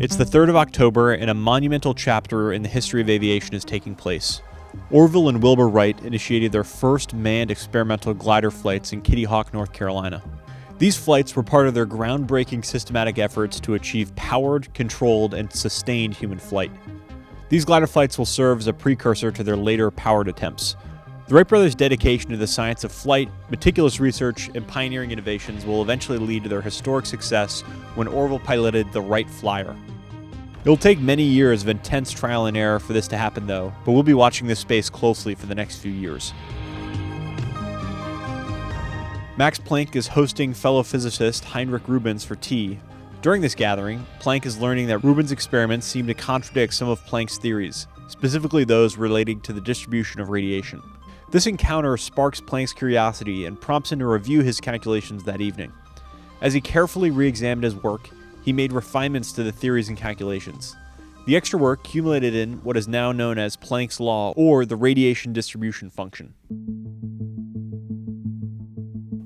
It's the 3rd of October, and a monumental chapter in the history of aviation is taking place. Orville and Wilbur Wright initiated their first manned experimental glider flights in Kitty Hawk, North Carolina. These flights were part of their groundbreaking systematic efforts to achieve powered, controlled, and sustained human flight. These glider flights will serve as a precursor to their later powered attempts. The Wright brothers' dedication to the science of flight, meticulous research, and pioneering innovations will eventually lead to their historic success when Orville piloted the Wright Flyer. It will take many years of intense trial and error for this to happen, though, but we'll be watching this space closely for the next few years. Max Planck is hosting fellow physicist Heinrich Rubens for tea. During this gathering, Planck is learning that Rubens' experiments seem to contradict some of Planck's theories, specifically those relating to the distribution of radiation. This encounter sparks Planck's curiosity and prompts him to review his calculations that evening. As he carefully re-examined his work, he made refinements to the theories and calculations. The extra work culminated in what is now known as Planck's law, or the radiation distribution function.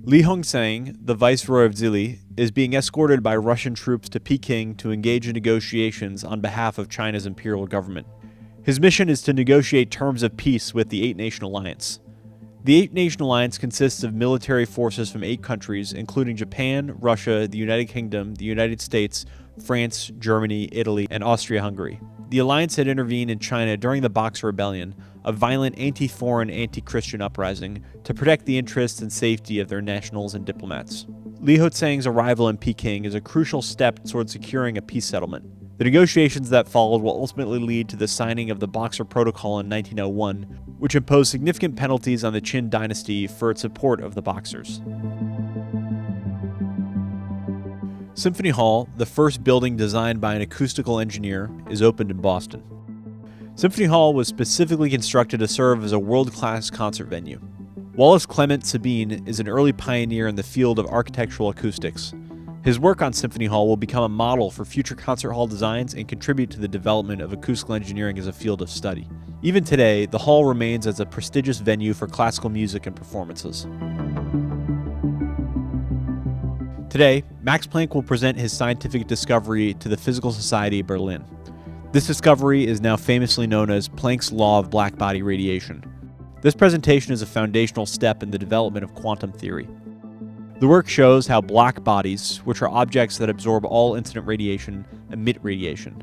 Li Hongsang, the viceroy of Zili, is being escorted by Russian troops to Peking to engage in negotiations on behalf of China's imperial government. His mission is to negotiate terms of peace with the Eight-Nation Alliance. The Eight-Nation Alliance consists of military forces from 8 countries, including Japan, Russia, the United Kingdom, the United States, France, Germany, Italy, and Austria-Hungary. The alliance had intervened in China during the Boxer Rebellion, a violent anti-foreign, anti-Christian uprising, to protect the interests and safety of their nationals and diplomats. Li Hongsang's arrival in Peking is a crucial step toward securing a peace settlement. The negotiations that followed will ultimately lead to the signing of the Boxer Protocol in 1901, which imposed significant penalties on the Qin dynasty for its support of the Boxers. Symphony Hall, the first building designed by an acoustical engineer, is opened in Boston. Symphony Hall was specifically constructed to serve as a world-class concert venue. Wallace Clement Sabine is an early pioneer in the field of architectural acoustics. His work on Symphony Hall will become a model for future concert hall designs and contribute to the development of acoustical engineering as a field of study. Even today, the hall remains as a prestigious venue for classical music and performances. Today, Max Planck will present his scientific discovery to the Physical Society of Berlin. This discovery is now famously known as Planck's law of black-body radiation. This presentation is a foundational step in the development of quantum theory. The work shows how black bodies, which are objects that absorb all incident radiation, emit radiation.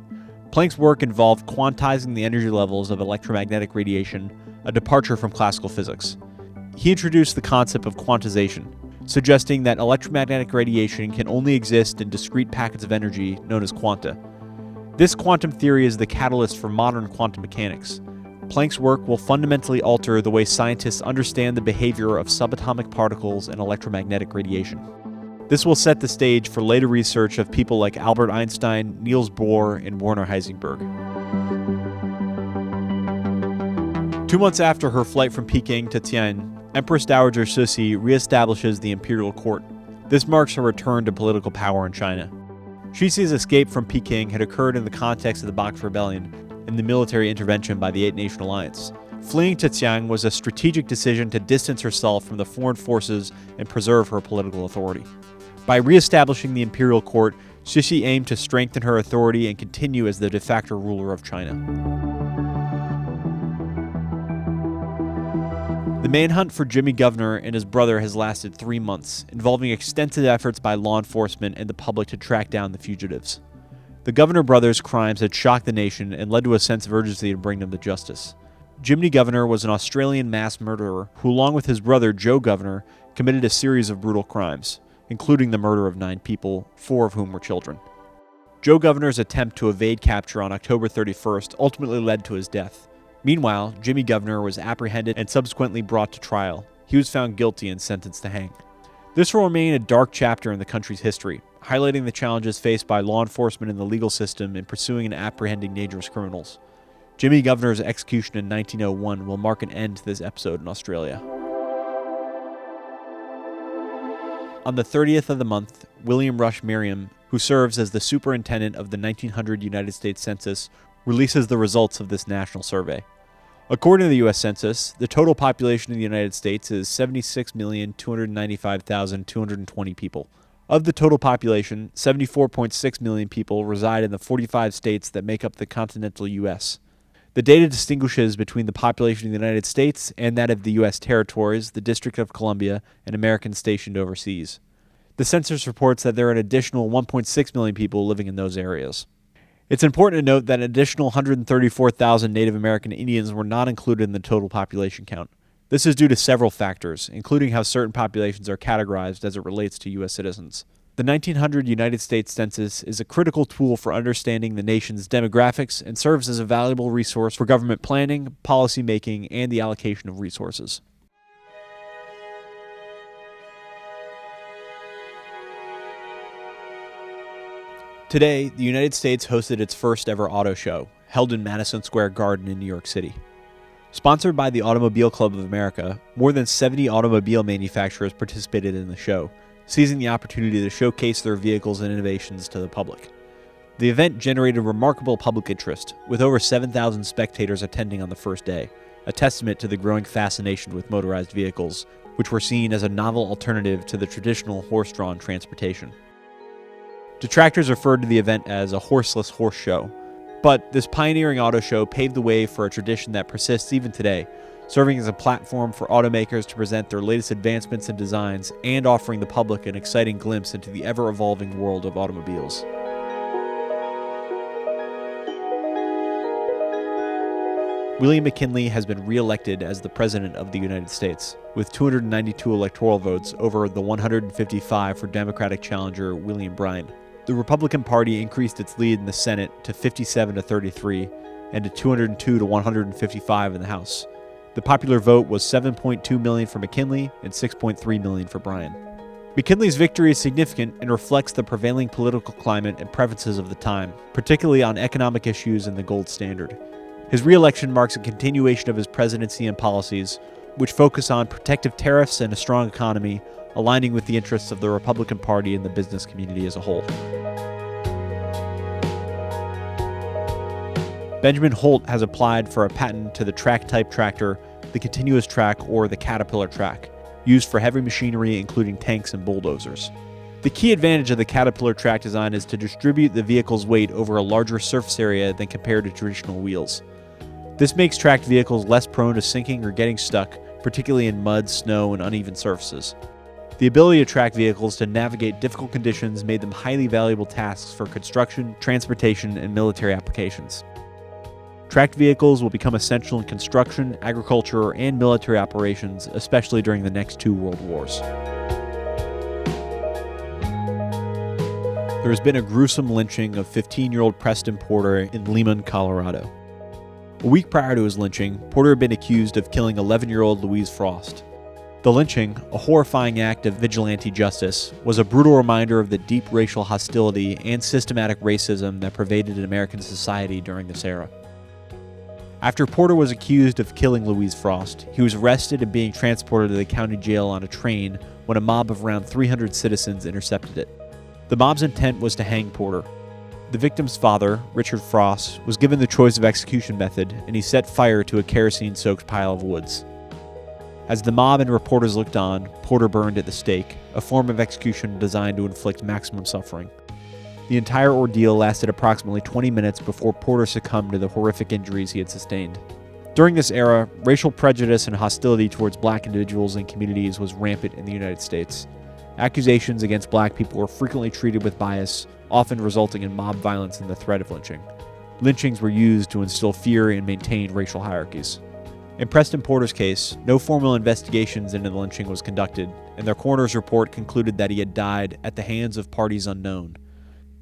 Planck's work involved quantizing the energy levels of electromagnetic radiation, a departure from classical physics. He introduced the concept of quantization, suggesting that electromagnetic radiation can only exist in discrete packets of energy known as quanta. This quantum theory is the catalyst for modern quantum mechanics. Planck's work will fundamentally alter the way scientists understand the behavior of subatomic particles and electromagnetic radiation. This will set the stage for later research of people like Albert Einstein, Niels Bohr, and Werner Heisenberg. 2 months after her flight from Peking to Tianjin, Empress Dowager Cixi reestablishes the imperial court. This marks her return to political power in China. Cixi's escape from Peking had occurred in the context of the Boxer Rebellion and the military intervention by the Eight-Nation Alliance. Fleeing to Tianjin was a strategic decision to distance herself from the foreign forces and preserve her political authority. By re-establishing the imperial court, Cixi aimed to strengthen her authority and continue as the de facto ruler of China. The manhunt for Jimmy Governor and his brother has lasted 3 months, involving extensive efforts by law enforcement and the public to track down the fugitives. The Governor brothers' crimes had shocked the nation and led to a sense of urgency to bring them to justice. Jimmy Governor was an Australian mass murderer who, along with his brother Joe Governor, committed a series of brutal crimes, including the murder of 9 people, 4 of whom were children. Joe Governor's attempt to evade capture on October 31st ultimately led to his death. Meanwhile, Jimmy Governor was apprehended and subsequently brought to trial. He was found guilty and sentenced to hang. This will remain a dark chapter in the country's history, highlighting the challenges faced by law enforcement and the legal system in pursuing and apprehending dangerous criminals. Jimmy Governor's execution in 1901 will mark an end to this episode in Australia. On the 30th of the month, William Rush Merriam, who serves as the superintendent of the 1900 United States Census, releases the results of this national survey. According to the U.S. Census, the total population of the United States is 76,295,220 people. Of the total population, 74.6 million people reside in the 45 states that make up the continental U.S. The data distinguishes between the population of the United States and that of the U.S. territories, the District of Columbia, and Americans stationed overseas. The census reports that there are an additional 1.6 million people living in those areas. It's important to note that an additional 134,000 Native American Indians were not included in the total population count. This is due to several factors, including how certain populations are categorized as it relates to U.S. citizens. The 1900 United States Census is a critical tool for understanding the nation's demographics and serves as a valuable resource for government planning, policy making, and the allocation of resources. Today, the United States hosted its first ever auto show, held in Madison Square Garden in New York City. Sponsored by the Automobile Club of America, more than 70 automobile manufacturers participated in the show, seizing the opportunity to showcase their vehicles and innovations to the public. The event generated remarkable public interest, with over 7,000 spectators attending on the first day, a testament to the growing fascination with motorized vehicles, which were seen as a novel alternative to the traditional horse-drawn transportation. Detractors referred to the event as a horseless horse show, but this pioneering auto show paved the way for a tradition that persists even today, serving as a platform for automakers to present their latest advancements and designs and offering the public an exciting glimpse into the ever-evolving world of automobiles. William McKinley has been re-elected as the President of the United States, with 292 electoral votes over the 155 for Democratic challenger William Bryan. The Republican Party increased its lead in the Senate to 57 to 33 and to 202 to 155 in the House. The popular vote was 7.2 million for McKinley and 6.3 million for Bryan. McKinley's victory is significant and reflects the prevailing political climate and preferences of the time, particularly on economic issues and the gold standard. His re-election marks a continuation of his presidency and policies, which focus on protective tariffs and a strong economy, aligning with the interests of the Republican Party and the business community as a whole. Benjamin Holt has applied for a patent to the track-type tractor, the continuous track or the Caterpillar track, used for heavy machinery including tanks and bulldozers. The key advantage of the Caterpillar track design is to distribute the vehicle's weight over a larger surface area than compared to traditional wheels. This makes tracked vehicles less prone to sinking or getting stuck, particularly in mud, snow, and uneven surfaces. The ability to track vehicles to navigate difficult conditions made them highly valuable tasks for construction, transportation, and military applications. Tracked vehicles will become essential in construction, agriculture, and military operations, especially during the next two world wars. There has been a gruesome lynching of 15-year-old Preston Porter in Lehman, Colorado. A week prior to his lynching, Porter had been accused of killing 11-year-old Louise Frost. The lynching, a horrifying act of vigilante justice, was a brutal reminder of the deep racial hostility and systematic racism that pervaded American society during this era. After Porter was accused of killing Louise Frost, he was arrested and being transported to the county jail on a train when a mob of around 300 citizens intercepted it. The mob's intent was to hang Porter. The victim's father, Richard Frost, was given the choice of execution method, and he set fire to a kerosene-soaked pile of woods. As the mob and reporters looked on, Porter burned at the stake, a form of execution designed to inflict maximum suffering. The entire ordeal lasted approximately 20 minutes before Porter succumbed to the horrific injuries he had sustained. During this era, racial prejudice and hostility towards black individuals and communities was rampant in the United States. Accusations against black people were frequently treated with bias, often resulting in mob violence and the threat of lynching. Lynchings were used to instill fear and maintain racial hierarchies. In Preston Porter's case, no formal investigations into the lynching was conducted, and their coroner's report concluded that he had died at the hands of parties unknown.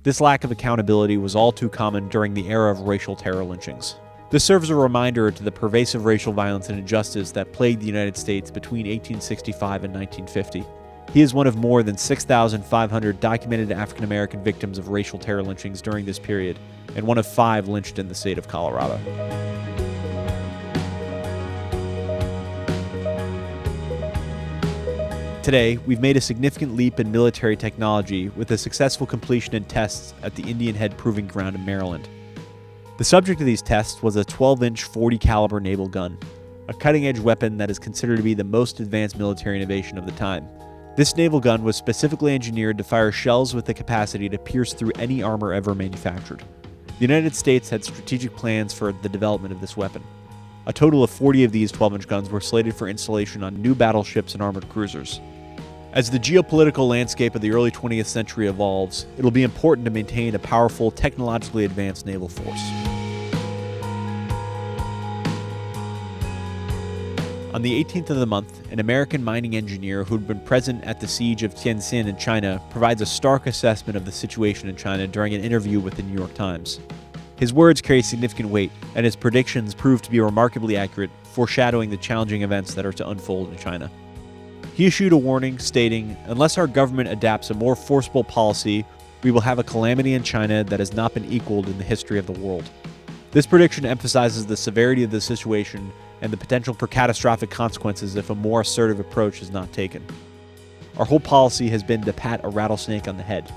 This lack of accountability was all too common during the era of racial terror lynchings. This serves as a reminder to the pervasive racial violence and injustice that plagued the United States between 1865 and 1950. He is one of more than 6,500 documented African American victims of racial terror lynchings during this period, and one of 5 lynched in the state of Colorado. Today, we've made a significant leap in military technology with the successful completion and tests at the Indian Head Proving Ground in Maryland. The subject of these tests was a 12-inch 40 caliber naval gun, a cutting-edge weapon that is considered to be the most advanced military innovation of the time. This naval gun was specifically engineered to fire shells with the capacity to pierce through any armor ever manufactured. The United States had strategic plans for the development of this weapon. A total of 40 of these 12-inch guns were slated for installation on new battleships and armored cruisers. As the geopolitical landscape of the early 20th century evolves, it'll be important to maintain a powerful, technologically advanced naval force. On the 18th of the month, an American mining engineer who'd been present at the siege of Tientsin in China provides a stark assessment of the situation in China during an interview with the New York Times. His words carry significant weight, and his predictions prove to be remarkably accurate, foreshadowing the challenging events that are to unfold in China. He issued a warning stating, "Unless our government adapts a more forceful policy, we will have a calamity in China that has not been equaled in the history of the world." This prediction emphasizes the severity of the situation and the potential for catastrophic consequences if a more assertive approach is not taken. Our whole policy has been to pat a rattlesnake on the head.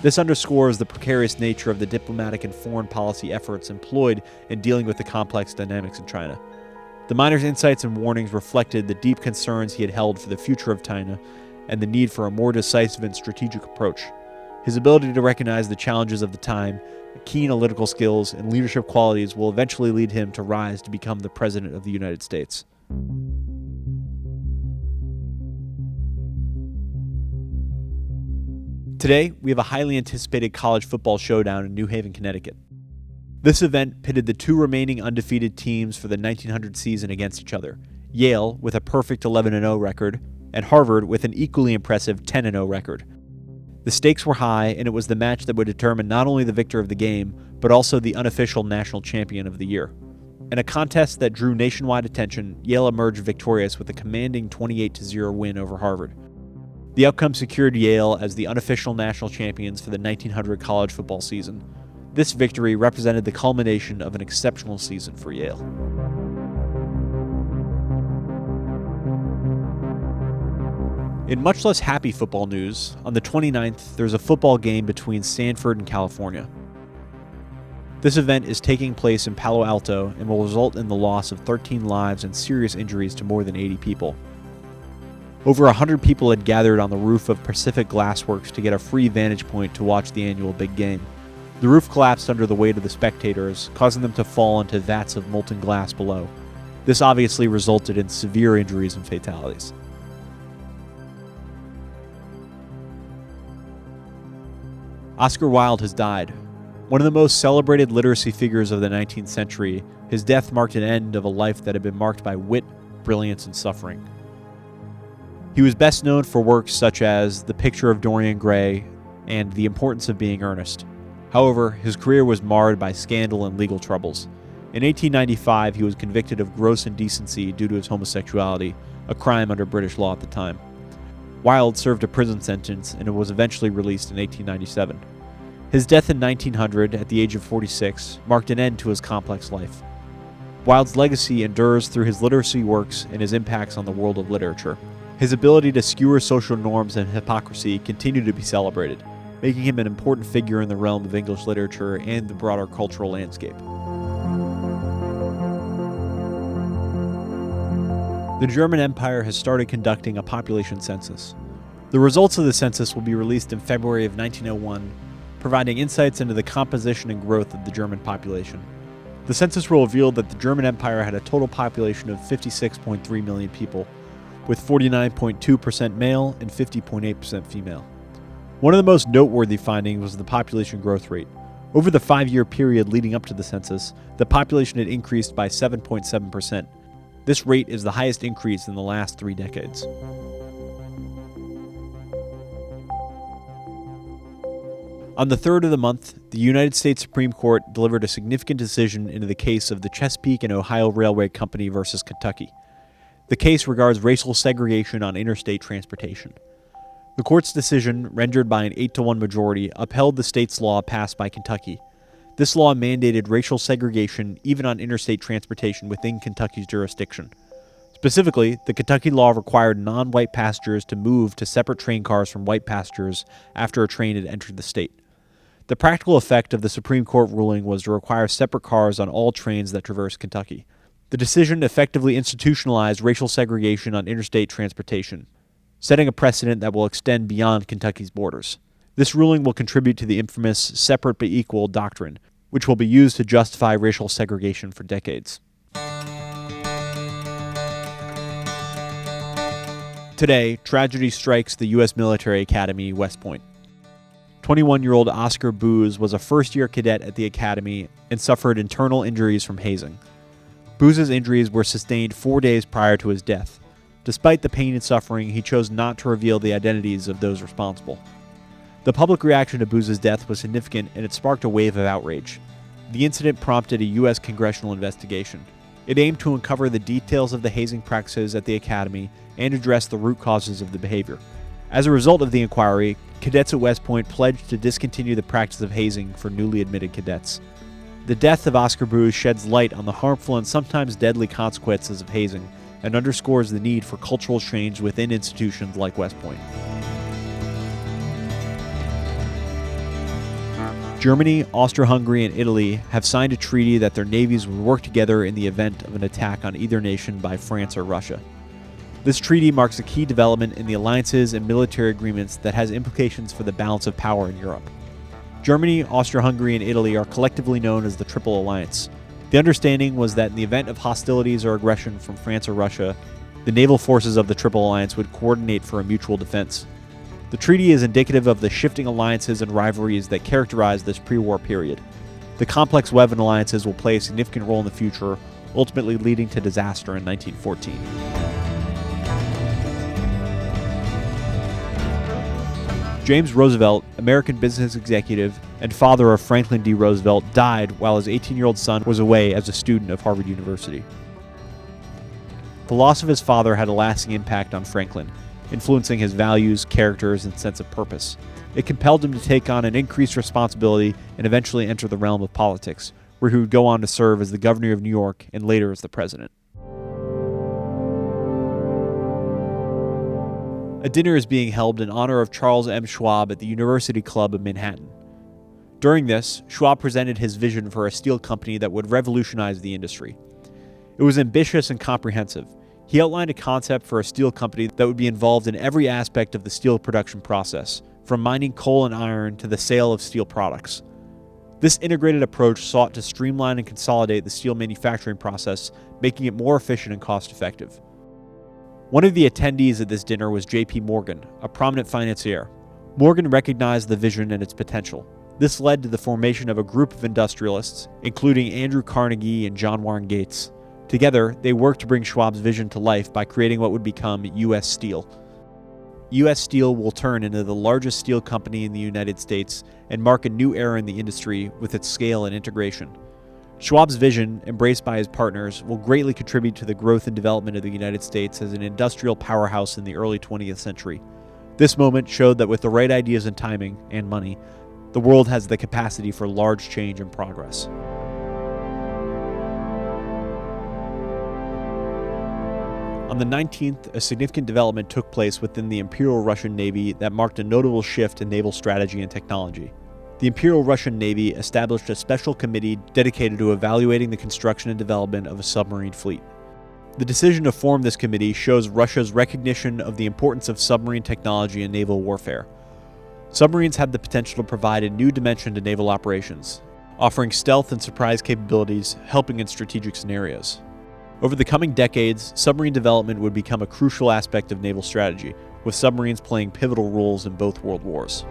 This underscores the precarious nature of the diplomatic and foreign policy efforts employed in dealing with the complex dynamics in China. The miner's insights and warnings reflected the deep concerns he had held for the future of China and the need for a more decisive and strategic approach. His ability to recognize the challenges of the time, keen analytical skills, and leadership qualities will eventually lead him to rise to become the President of the United States. Today, we have a highly anticipated college football showdown in New Haven, Connecticut. This event pitted the two remaining undefeated teams for the 1900 season against each other, Yale with a perfect 11-0 record, and Harvard with an equally impressive 10-0 record. The stakes were high, and it was the match that would determine not only the victor of the game, but also the unofficial national champion of the year. In a contest that drew nationwide attention, Yale emerged victorious with a commanding 28-0 win over Harvard. The outcome secured Yale as the unofficial national champions for the 1900 college football season. This victory represented the culmination of an exceptional season for Yale. In much less happy football news, on the 29th, there's a football game between Stanford and California. This event is taking place in Palo Alto and will result in the loss of 13 lives and serious injuries to more than 80 people. Over 100 people had gathered on the roof of Pacific Glassworks to get a free vantage point to watch the annual big game. The roof collapsed under the weight of the spectators, causing them to fall into vats of molten glass below. This obviously resulted in severe injuries and fatalities. Oscar Wilde has died. One of the most celebrated literacy figures of the 19th century, his death marked an end of a life that had been marked by wit, brilliance, and suffering. He was best known for works such as The Picture of Dorian Gray and The Importance of Being Earnest. However, his career was marred by scandal and legal troubles. In 1895, he was convicted of gross indecency due to his homosexuality, a crime under British law at the time. Wilde served a prison sentence and was eventually released in 1897. His death in 1900, at the age of 46, marked an end to his complex life. Wilde's legacy endures through his literacy works and his impacts on the world of literature. His ability to skewer social norms and hypocrisy continue to be celebrated, making him an important figure in the realm of English literature and the broader cultural landscape. The German Empire has started conducting a population census. The results of the census will be released in February of 1901, providing insights into the composition and growth of the German population. The census will reveal that the German Empire had a total population of 56.3 million people, with 49.2% male and 50.8% female. One of the most noteworthy findings was the population growth rate. Over the 5-year period leading up to the census, the population had increased by 7.7%. This rate is the highest increase in the last 3 decades. On the 3rd of the month, the United States Supreme Court delivered a significant decision into the case of the Chesapeake and Ohio Railway Company versus Kentucky. The case regards racial segregation on interstate transportation. The court's decision, rendered by an 8-1 majority, upheld the state's law passed by Kentucky. This law mandated racial segregation even on interstate transportation within Kentucky's jurisdiction. Specifically, the Kentucky law required non-white passengers to move to separate train cars from white passengers after a train had entered the state. The practical effect of the Supreme Court ruling was to require separate cars on all trains that traverse Kentucky. The decision effectively institutionalized racial segregation on interstate transportation. setting a precedent that will extend beyond Kentucky's borders. This ruling will contribute to the infamous separate but equal doctrine, which will be used to justify racial segregation for decades. Today, tragedy strikes the U.S. Military Academy, West Point. 21-year-old Oscar Booz was a first-year cadet at the academy and suffered internal injuries from hazing. Booz's injuries were sustained 4 days prior to his death. Despite the pain and suffering, he chose not to reveal the identities of those responsible. The public reaction to Booz's death was significant, and it sparked a wave of outrage. The incident prompted a U.S. congressional investigation. It aimed to uncover the details of the hazing practices at the academy and address the root causes of the behavior. As a result of the inquiry, cadets at West Point pledged to discontinue the practice of hazing for newly admitted cadets. The death of Oscar Booz sheds light on the harmful and sometimes deadly consequences of hazing and underscores the need for cultural change within institutions like West Point. Germany, Austria-Hungary, and Italy have signed a treaty that their navies would work together in the event of an attack on either nation by France or Russia. This treaty marks a key development in the alliances and military agreements that has implications for the balance of power in Europe. Germany, Austria-Hungary, and Italy are collectively known as the Triple Alliance. The understanding was that in the event of hostilities or aggression from France or Russia, the naval forces of the Triple Alliance would coordinate for a mutual defense. The treaty is indicative of the shifting alliances and rivalries that characterize this pre-war period. The complex web of alliances will play a significant role in the future, ultimately leading to disaster in 1914. James Roosevelt, American business executive and father of Franklin D. Roosevelt, died while his 18-year-old son was away as a student of Harvard University. The loss of his father had a lasting impact on Franklin, influencing his values, characters, and sense of purpose. It compelled him to take on an increased responsibility and eventually enter the realm of politics, where he would go on to serve as the governor of New York and later as the president. A dinner is being held in honor of Charles M. Schwab at the University Club of Manhattan. During this, Schwab presented his vision for a steel company that would revolutionize the industry. It was ambitious and comprehensive. He outlined a concept for a steel company that would be involved in every aspect of the steel production process, from mining coal and iron to the sale of steel products. This integrated approach sought to streamline and consolidate the steel manufacturing process, making it more efficient and cost-effective. One of the attendees at this dinner was J.P. Morgan, a prominent financier. Morgan recognized the vision and its potential. This led to the formation of a group of industrialists, including Andrew Carnegie and John Warren Gates. Together, they worked to bring Schwab's vision to life by creating what would become U.S. Steel. U.S. Steel will turn into the largest steel company in the United States and mark a new era in the industry with its scale and integration. Schwab's vision, embraced by his partners, will greatly contribute to the growth and development of the United States as an industrial powerhouse in the early 20th century. This moment showed that with the right ideas and timing, and money, the world has the capacity for large change and progress. On the 19th, a significant development took place within the Imperial Russian Navy that marked a notable shift in naval strategy and technology. The Imperial Russian Navy established a special committee dedicated to evaluating the construction and development of a submarine fleet. The decision to form this committee shows Russia's recognition of the importance of submarine technology in naval warfare. Submarines had the potential to provide a new dimension to naval operations, offering stealth and surprise capabilities, helping in strategic scenarios. Over the coming decades, submarine development would become a crucial aspect of naval strategy, with submarines playing pivotal roles in both world wars.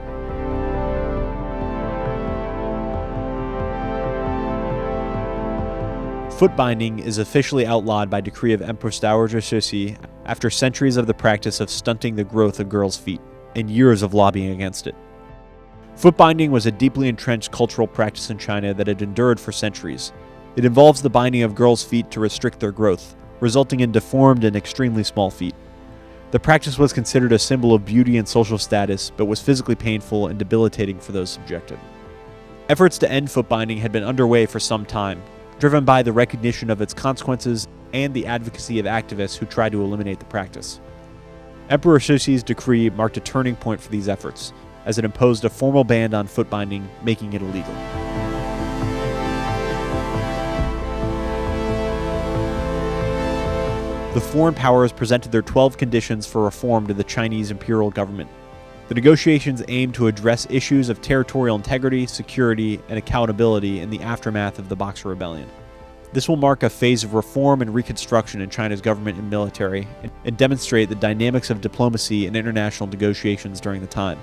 Foot binding is officially outlawed by decree of Empress Dowager Cixi after centuries of the practice of stunting the growth of girls' feet and years of lobbying against it. Foot binding was a deeply entrenched cultural practice in China that had endured for centuries. It involves the binding of girls' feet to restrict their growth, resulting in deformed and extremely small feet. The practice was considered a symbol of beauty and social status, but was physically painful and debilitating for those subjected. Efforts to end foot binding had been underway for some time, driven by the recognition of its consequences and the advocacy of activists who tried to eliminate the practice. Emperor Cixi's decree marked a turning point for these efforts, as it imposed a formal ban on foot binding, making it illegal. The foreign powers presented their 12 conditions for reform to the Chinese imperial government. The negotiations aimed to address issues of territorial integrity, security, and accountability in the aftermath of the Boxer Rebellion. This will mark a phase of reform and reconstruction in China's government and military, and demonstrate the dynamics of diplomacy and international negotiations during the time.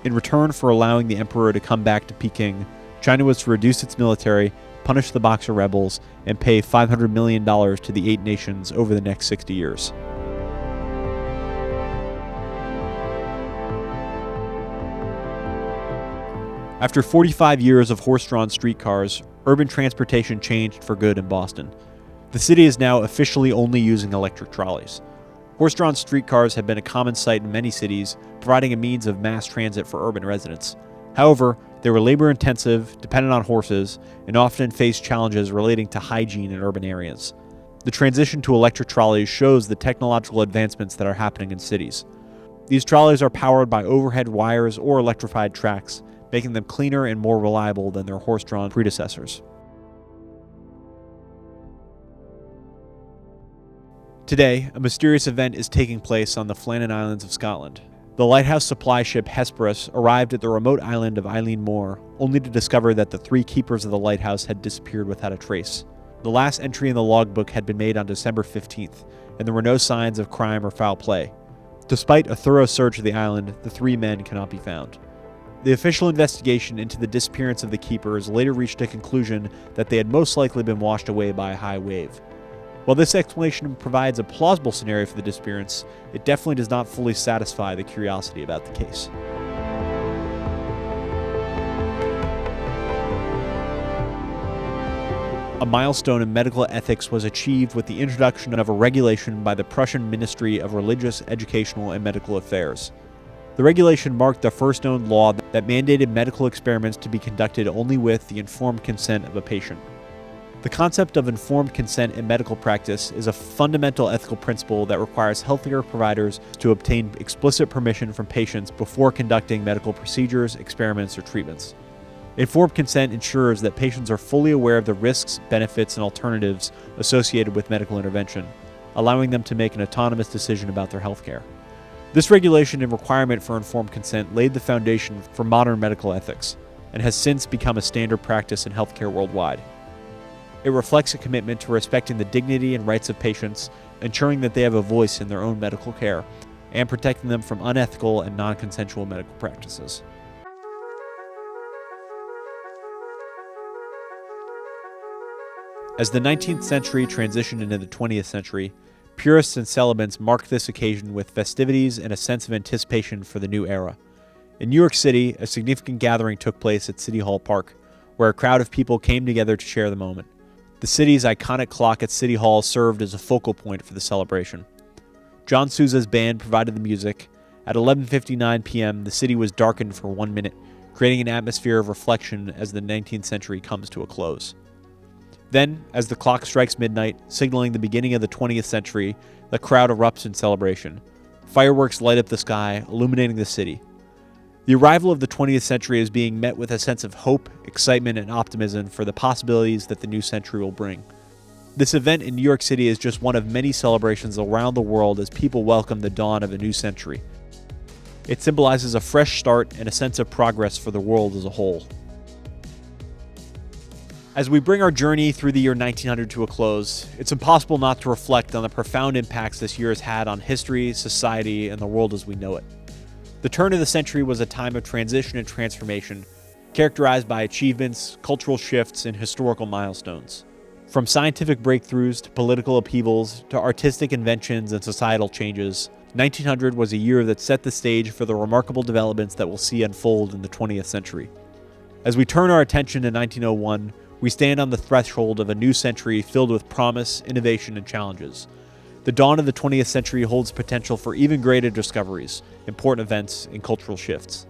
In return for allowing the emperor to come back to Peking, China was to reduce its military, punish the Boxer rebels, and pay $500 million to the 8 nations over the next 60 years. After 45 years of horse-drawn streetcars, urban transportation changed for good in Boston. The city is now officially only using electric trolleys. Horse-drawn streetcars have been a common sight in many cities, providing a means of mass transit for urban residents. However, they were labor-intensive, dependent on horses, and often faced challenges relating to hygiene in urban areas. The transition to electric trolleys shows the technological advancements that are happening in cities. These trolleys are powered by overhead wires or electrified tracks, making them cleaner and more reliable than their horse-drawn predecessors. Today, a mysterious event is taking place on the Flannan Islands of Scotland. The lighthouse supply ship Hesperus arrived at the remote island of Eilean Mor, only to discover that the 3 keepers of the lighthouse had disappeared without a trace. The last entry in the logbook had been made on December 15th, and there were no signs of crime or foul play. Despite a thorough search of the island, the 3 men cannot be found. The official investigation into the disappearance of the keepers later reached a conclusion that they had most likely been washed away by a high wave. While this explanation provides a plausible scenario for the disappearance, it definitely does not fully satisfy the curiosity about the case. A milestone in medical ethics was achieved with the introduction of a regulation by the Prussian Ministry of Religious, Educational, and Medical Affairs. The regulation marked the first known law that mandated medical experiments to be conducted only with the informed consent of a patient. The concept of informed consent in medical practice is a fundamental ethical principle that requires healthcare providers to obtain explicit permission from patients before conducting medical procedures, experiments, or treatments. Informed consent ensures that patients are fully aware of the risks, benefits, and alternatives associated with medical intervention, allowing them to make an autonomous decision about their healthcare. This regulation and requirement for informed consent laid the foundation for modern medical ethics, and has since become a standard practice in healthcare worldwide. It reflects a commitment to respecting the dignity and rights of patients, ensuring that they have a voice in their own medical care, and protecting them from unethical and non-consensual medical practices. As the 19th century transitioned into the 20th century, purists and celibates marked this occasion with festivities and a sense of anticipation for the new era. In New York City, a significant gathering took place at City Hall Park, where a crowd of people came together to share the moment. The city's iconic clock at City Hall served as a focal point for the celebration. John Sousa's band provided the music. At 11:59 p.m., the city was darkened for 1 minute, creating an atmosphere of reflection as the 19th century comes to a close. Then, as the clock strikes midnight, signaling the beginning of the 20th century, the crowd erupts in celebration. Fireworks light up the sky, illuminating the city. The arrival of the 20th century is being met with a sense of hope, excitement, and optimism for the possibilities that the new century will bring. This event in New York City is just one of many celebrations around the world as people welcome the dawn of a new century. It symbolizes a fresh start and a sense of progress for the world as a whole. As we bring our journey through the year 1900 to a close, it's impossible not to reflect on the profound impacts this year has had on history, society, and the world as we know it. The turn of the century was a time of transition and transformation, characterized by achievements, cultural shifts, and historical milestones. From scientific breakthroughs to political upheavals to artistic inventions and societal changes, 1900 was a year that set the stage for the remarkable developments that we'll see unfold in the 20th century. As we turn our attention to 1901, we stand on the threshold of a new century filled with promise, innovation, and challenges. The dawn of the 20th century holds potential for even greater discoveries, important events, and cultural shifts.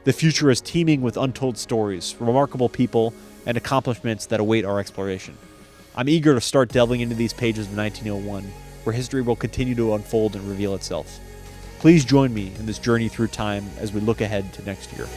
The future is teeming with untold stories, remarkable people, and accomplishments that await our exploration. I'm eager to start delving into these pages of 1901, where history will continue to unfold and reveal itself. Please join me in this journey through time as we look ahead to next year.